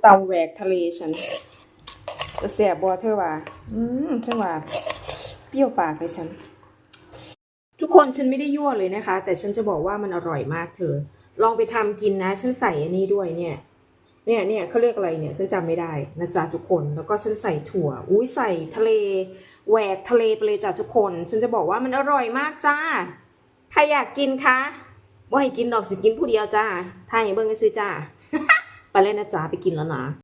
ตำแหวกทะเลฉันจะแสบบัวเธอว่าฉันว่าเปรี้ยวปากเลยฉันทุกคนฉันไม่ได้ยั่วเลยนะคะ แต่ฉันจะบอกว่ามันอร่อยมากเธอลองไปทำกินนะฉันใส่อันนี้ด้วยเนี่ยเขาเรียกอะไรเนี่ยฉันจำไม่ได้นะจ๊ะทุกคนแล้วก็ฉันใส่ถั่วใส่ทะเลแหวกทะเลไปเลยจ้ะทุกคนฉันจะบอกว่ามันอร่อยมากจ้าใครอยากกินคะว่าให้กินดอกสิกินผู้เดียวจ้าถ้าอย่างเบิ้งก็ซื้อจ้าไปเลยนะจ๊ะไปกินแล้วนะ